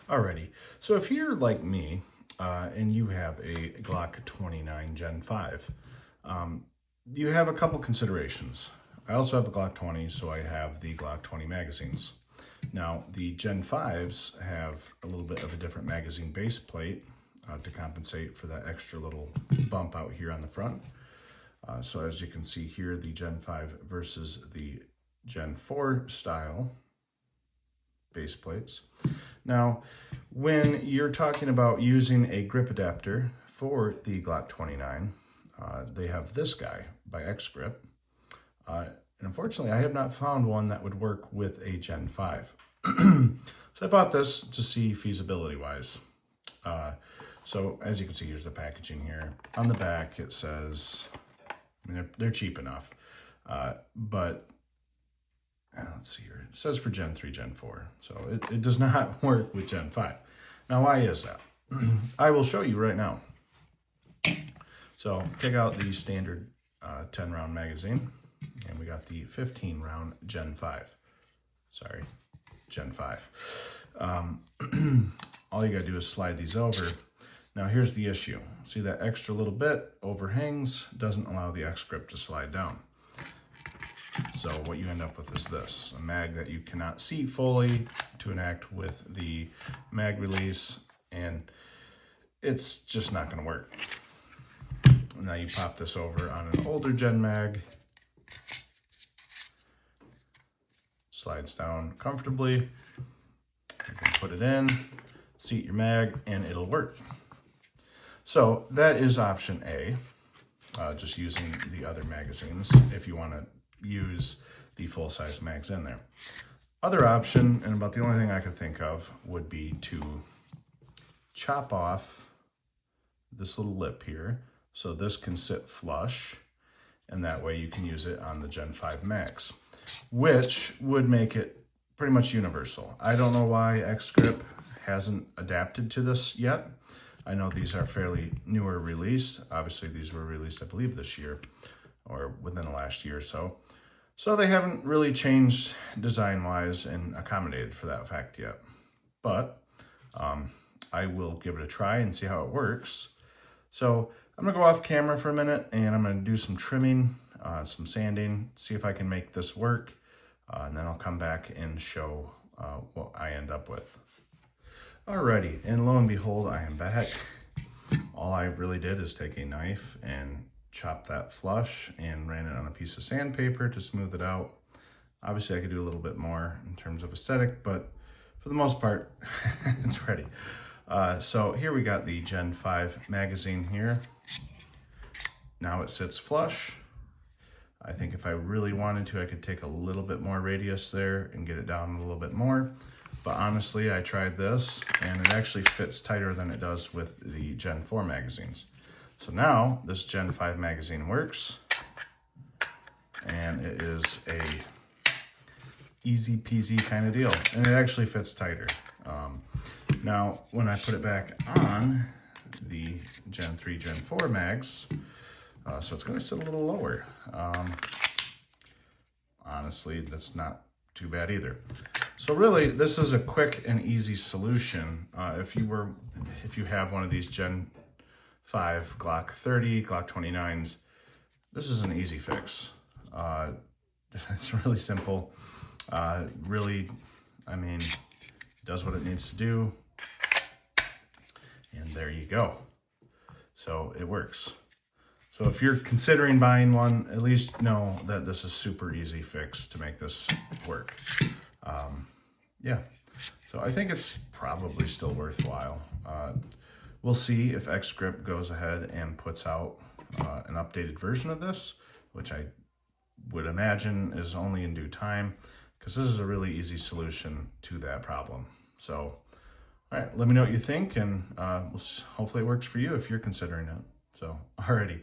Alrighty, so if you're like me and you have a Glock29 Gen 5, you have a couple considerations. I also have a Glock 20, so I have the Glock 20 magazines. Now, the Gen 5s have a little bit of a different magazine base plate to compensate for that extra little bump out here on the front. So as you can see here, the Gen 5 versus the Gen 4 style base plates. Now, when you're talking about using a grip adapter for the Glock29, they have this guy by XGrip. And unfortunately, I have not found one that would work with a Gen 5. So I bought this to see feasibility-wise. So as you can see, here's the packaging here. On the back, it says, I mean, they're cheap enough, but let's see here. It says for Gen 3, Gen 4. So it does not work with Gen 5. Now, why is that? I will show you right now. So take out the standard 10-round magazine, and we got the 15-round Gen 5. Sorry, Gen 5. All you gotta do is slide these over. Now here's the issue. See that extra little bit overhangs, doesn't allow the XGrip to slide down. So what you end up with is this, a mag that you cannot see fully to enact with the mag release, and it's just not gonna work. Now you pop this over on an older Gen mag, slides down comfortably, you can put it in, seat your mag, and it'll work. So that is option A, just using the other magazines if you want to use the full-size mags in there. Other option, and about the only thing I could think of, would be to chop off this little lip here so this can sit flush, and that way you can use it on the Gen 5 mags, which would make it pretty much universal. I don't know why XGrip hasn't adapted to this yet. I know these are fairly newer released. Obviously, these were released, I believe, this year or within the last year or so. So they haven't really changed design-wise and accommodated for that fact yet. But I will give it a try and see how it works. So I'm gonna go off camera for a minute and I'm gonna do some trimming, some sanding, see if I can make this work. And then I'll come back and show what I end up with. Alrighty, and lo and behold, I am back. All I really did is take a knife and chop that flush and ran it on a piece of sandpaper to smooth it out. Obviously, I could do a little bit more in terms of aesthetic, but for the most part, it's ready. So here we got the Gen 5 magazine here. Now it sits flush. I think if I really wanted to, I could take a little bit more radius there and get it down a little bit more. But honestly, I tried this and it actually fits tighter than it does with the Gen 4 magazines. So now this Gen 5 magazine works, and it is a easy peasy kind of deal. And it actually fits tighter. Now, when I put it back on the Gen 3, Gen 4 mags, so it's gonna sit a little lower. Honestly, that's not too bad either. So really, this is a quick and easy solution. If you have one of these Gen 5 Glock 30, Glock 29s, this is an easy fix. It's really simple. Really, I mean, does what it needs to do. And there you go. So it works. So if you're considering buying one, at least know that this is super easy fix to make this work. Yeah, so I think it's probably still worthwhile. We'll see if XGrip goes ahead and puts out an updated version of this, which I would imagine is only in due time, because this is a really easy solution to that problem. So, all right, let me know what you think, and hopefully it works for you if you're considering it. So, alrighty,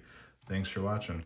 thanks for watching.